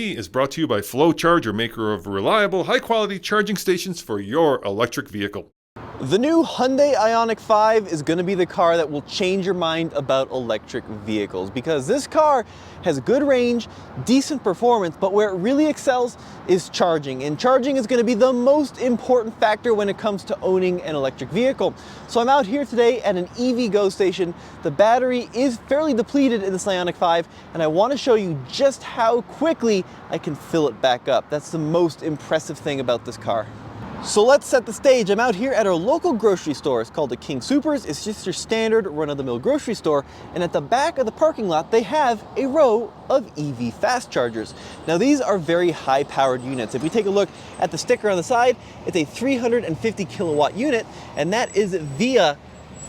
Is brought to you by FlowCharge, your maker of reliable, high-quality charging stations for your electric vehicle. The new Hyundai Ioniq 5 is going to be the car that will change your mind about electric vehicles, because this car has good range, decent performance, but where it really excels is charging. And charging is going to be the most important factor when it comes to owning an electric vehicle. So I'm out here today at an EV Go station. The battery is fairly depleted in this Ioniq 5, and I want to show you just how quickly I can fill it back up. That's the most impressive thing about this car. So let's set the stage. I'm out here at our local grocery store. It's called the King Soopers. It's just your standard run-of-the-mill grocery store. And at the back of the parking lot, they have a row of EV fast chargers. Now these are very high-powered units. If we take a look at the sticker on the side, it's a 350 kilowatt unit, and that is via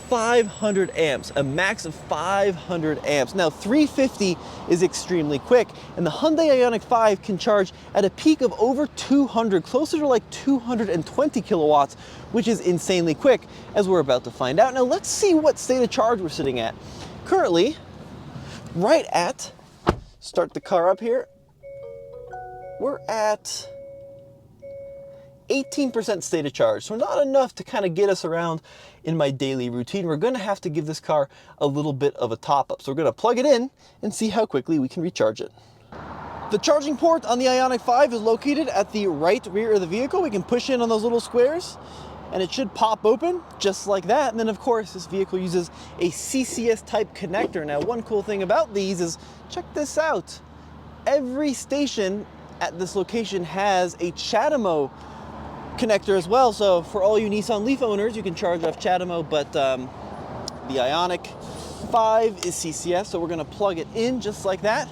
500 amps, a max of 500 amps. Now 350 is extremely quick, and the Hyundai Ioniq 5 can charge at a peak of over 200, closer to like 220 kilowatts, which is insanely quick, as we're about to find out. Now let's see what state of charge we're sitting at. Currently, right at, start the car up here, we're at 18% state of charge, so not enough to kind of get us around in my daily routine. We're going to have to give this car a little bit of a top up. So we're going to plug it in and see how quickly we can recharge it. The charging port on the Ioniq 5 is located at the right rear of the vehicle. We can push in on those little squares and it should pop open just like that. And then of course this vehicle uses a CCS type connector. Now one cool thing about these is, check this out. Every station at this location has a CHAdeMO connector as well, so for all you Nissan Leaf owners, you can charge off CHAdeMO, but the Ioniq 5 is CCS, so we're going to plug it in just like that.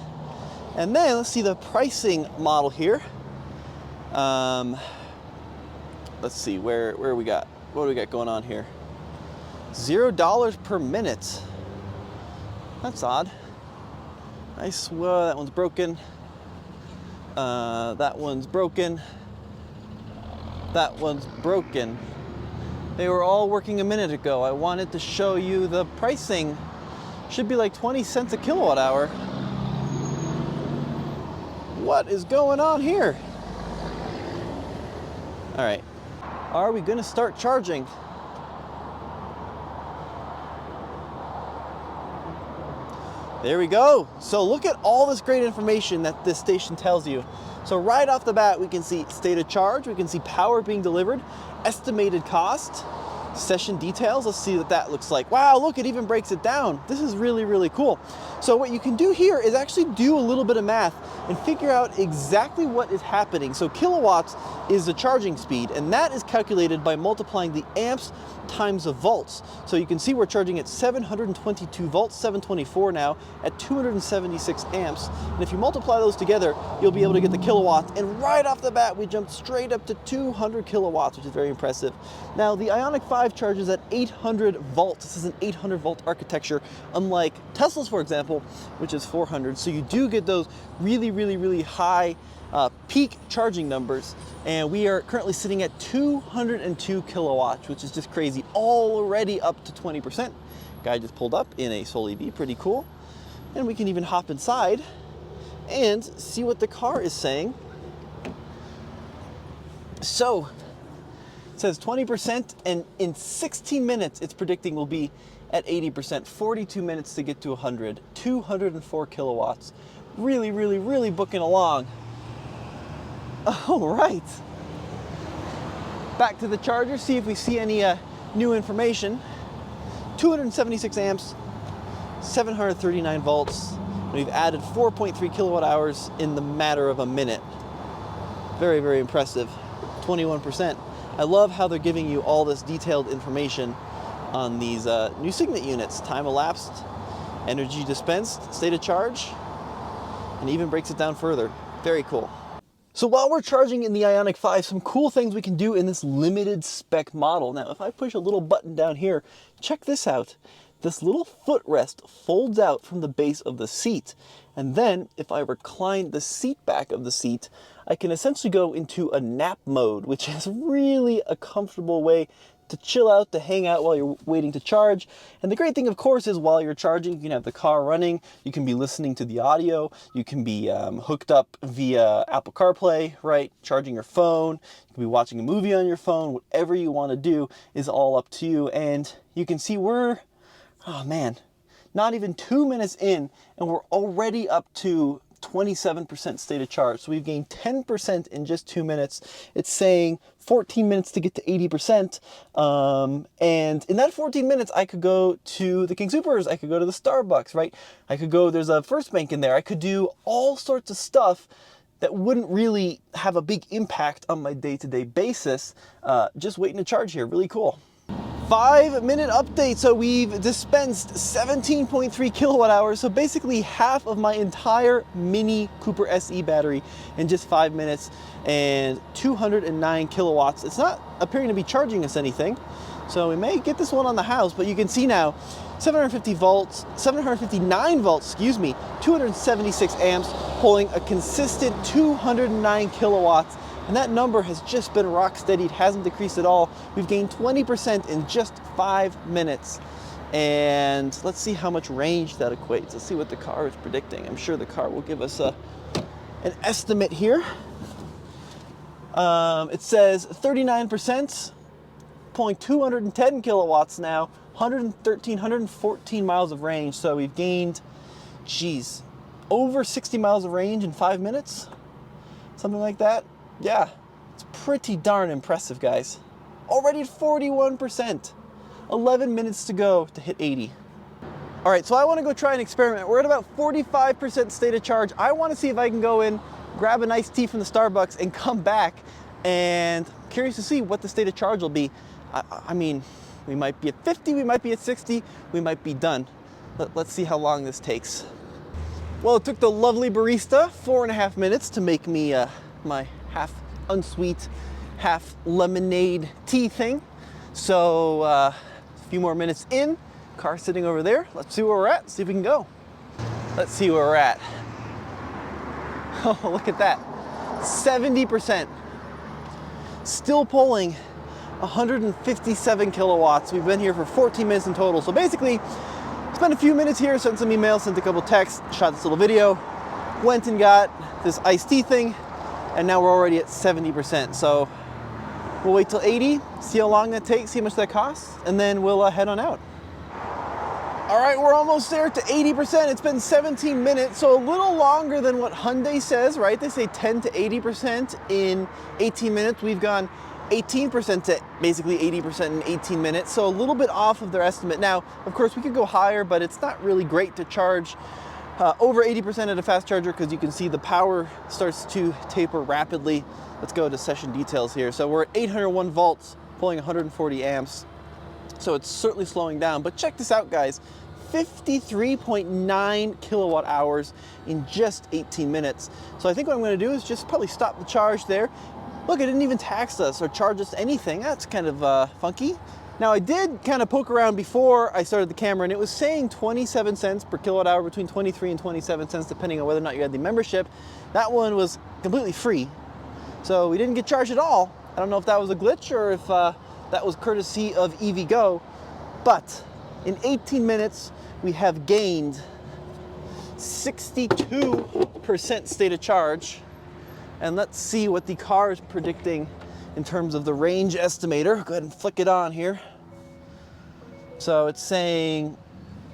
And then let's see the pricing model here. Let's see where we got, what do we got going on here? $0 per minute. That's odd. Nice. Well, that one's broken. That one's broken. That one's broken. They were all working a minute ago. I wanted to show you the pricing. Should be like 20 cents a kilowatt hour. What is going on here? All right. Are we gonna start charging? There we go. So look at all this great information that this station tells you. So right off the bat, we can see state of charge, we can see power being delivered, estimated cost, session details. Let's see what that looks like. Wow, look, it even breaks it down. This is really, really cool. So what you can do here is actually do a little bit of math and figure out exactly what is happening. So kilowatts is the charging speed, and that is calculated by multiplying the amps times the volts. So you can see we're charging at 722 volts, 724 now, at 276 amps. And if you multiply those together, you'll be able to get the kilowatts. And right off the bat, we jumped straight up to 200 kilowatts, which is very impressive. Now, the Ioniq 5 charges at 800 volts. This is an 800 volt architecture, unlike Tesla's, for example, which is 400. So you do get those really, really, really high peak charging numbers, and we are currently sitting at 202 kilowatts, which is just crazy, already up to 20%. Guy just pulled up in a Soul EV, pretty cool. And we can even hop inside and see what the car is saying. So it says 20%, and in 16 minutes it's predicting we'll be at 80%, 42 minutes to get to 100, 204 kilowatts. Really, really, really booking along. All right. Back to the charger, see if we see any new information. 276 amps, 739 volts. We've added 4.3 kilowatt hours in the matter of a minute. Very, very impressive. 21%. I love how they're giving you all this detailed information on these new Signet units. Time elapsed, energy dispensed, state of charge, and even breaks it down further. Very cool. So while we're charging in the Ioniq 5, some cool things we can do in this limited spec model. Now, if I push a little button down here, check this out. This little footrest folds out from the base of the seat. And then if I recline the seat back of the seat, I can essentially go into a nap mode, which is really a comfortable way to chill out, to hang out while you're waiting to charge. And the great thing, of course, is while you're charging, you can have the car running, you can be listening to the audio, you can be hooked up via Apple CarPlay, right? Charging your phone, you can be watching a movie on your phone, whatever you want to do is all up to you. And you can see we're, oh man, not even 2 minutes in, and we're already up to 27% state of charge. So we've gained 10% in just 2 minutes. It's saying 14 minutes to get to 80%. And in that 14 minutes, I could go to the King Soopers. I could go to the Starbucks, right? I could go, there's a First Bank in there. I could do all sorts of stuff that wouldn't really have a big impact on my day-to-day basis. Just waiting to charge here. Really cool. 5-minute update. So we've dispensed 17.3 kilowatt hours. So basically half of my entire Mini Cooper SE battery in just 5 minutes, and 209 kilowatts. It's not appearing to be charging us anything. So we may get this one on the house, but you can see now 759 volts, excuse me, 276 amps, pulling a consistent 209 kilowatts. And that number has just been rock steady. It hasn't decreased at all. We've gained 20% in just 5 minutes. And let's see how much range that equates. Let's see what the car is predicting. I'm sure the car will give us an estimate here. It says 39%, pulling 210 kilowatts now, 114 miles of range. So we've gained, geez, over 60 miles of range in 5 minutes, something like that. Yeah, it's pretty darn impressive, guys. Already at 41%. 11 minutes to go to hit 80. All right, so I want to go try an experiment. We're at about 45% state of charge. I want to see if I can go in, grab an iced tea from the Starbucks, and come back. And I'm curious to see what the state of charge will be. I mean, we might be at 50, we might be at 60, we might be done. Let's see how long this takes. Well, it took the lovely barista 4.5 minutes to make me my half unsweet, half lemonade tea thing. So a few more minutes in, car sitting over there. Let's see where we're at, see if we can go. Let's see where we're at. Oh, look at that, 70%. Still pulling 157 kilowatts. We've been here for 14 minutes in total. So basically, spent a few minutes here, sent some emails, sent a couple texts, shot this little video, went and got this iced tea thing, and now we're already at 70%. So we'll wait till 80, see how long that takes, see how much that costs, and then we'll head on out. All right, we're almost there to 80%. It's been 17 minutes, so a little longer than what Hyundai says, right? They say 10 to 80% in 18 minutes. We've gone 18% to basically 80% in 18 minutes, so a little bit off of their estimate. Now, of course, we could go higher, but it's not really great to charge over 80% at a fast charger, because you can see the power starts to taper rapidly. Let's go to session details here. So we're at 801 volts, pulling 140 amps. So it's certainly slowing down, but check this out, guys. 53.9 kilowatt hours in just 18 minutes. So I think what I'm gonna do is just probably stop the charge there. Look, it didn't even tax us or charge us anything. That's kind of funky. Now, I did kind of poke around before I started the camera, and it was saying 27 cents per kilowatt hour, between 23 and 27 cents, depending on whether or not you had the membership. That one was completely free. So we didn't get charged at all. I don't know if that was a glitch or if that was courtesy of EVgo. But in 18 minutes, we have gained 62% state of charge. And let's see what the car is predicting in terms of the range estimator. Go ahead and flick it on here. So it's saying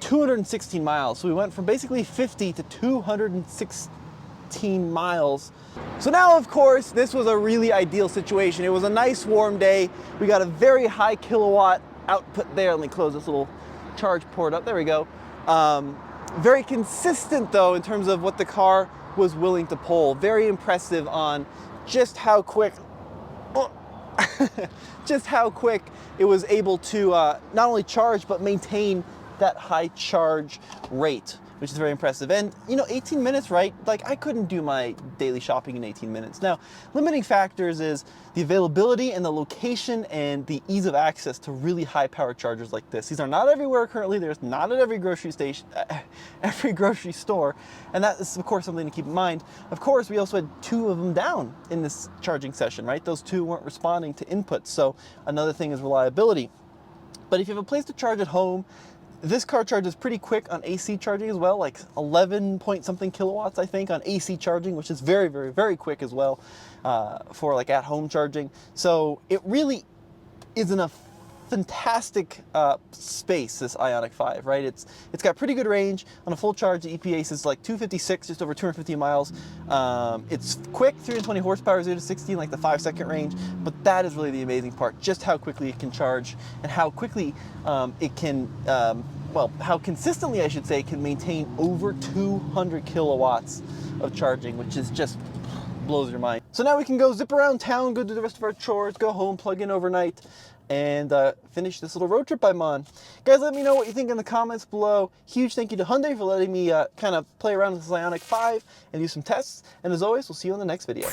216 miles. So we went from basically 50 to 216 miles. So now, of course, this was a really ideal situation. It was a nice warm day. We got a very high kilowatt output there. Let me close this little charge port up. There we go. Very consistent though in terms of what the car was willing to pull. Very impressive on just how quick it was able to not only charge but maintain that high charge rate. which is very impressive. And you know, 18 minutes, right? Like I couldn't do my daily shopping in 18 minutes. Now, limiting factors is the availability and the location and the ease of access to really high power chargers like this. These are not everywhere currently. There's not at every grocery station, every grocery store. And that is of course something to keep in mind. Of course, we also had 2 of them down in this charging session, right? Those 2 weren't responding to inputs. So another thing is reliability. But if you have a place to charge at home, this car charges pretty quick on AC charging as well, like 11 point something kilowatts, I think, on AC charging, which is very, very, very quick as well for like at home charging. So it really is in a fantastic space, this Ioniq 5, right? It's got pretty good range. On a full charge, the EPA says like 256, just over 250 miles. It's quick, 320 horsepower, 0 to 60 in like the 5-second range, but that is really the amazing part, just how quickly it can charge and how quickly it can, well, how consistently, I should say, can maintain over 200 kilowatts of charging, which is just blows your mind. So now we can go zip around town, go do the rest of our chores, go home, plug in overnight, and finish this little road trip I'm on. Guys, let me know what you think in the comments below. Huge thank you to Hyundai for letting me kind of play around with this Ioniq 5 and do some tests. And as always, we'll see you in the next video.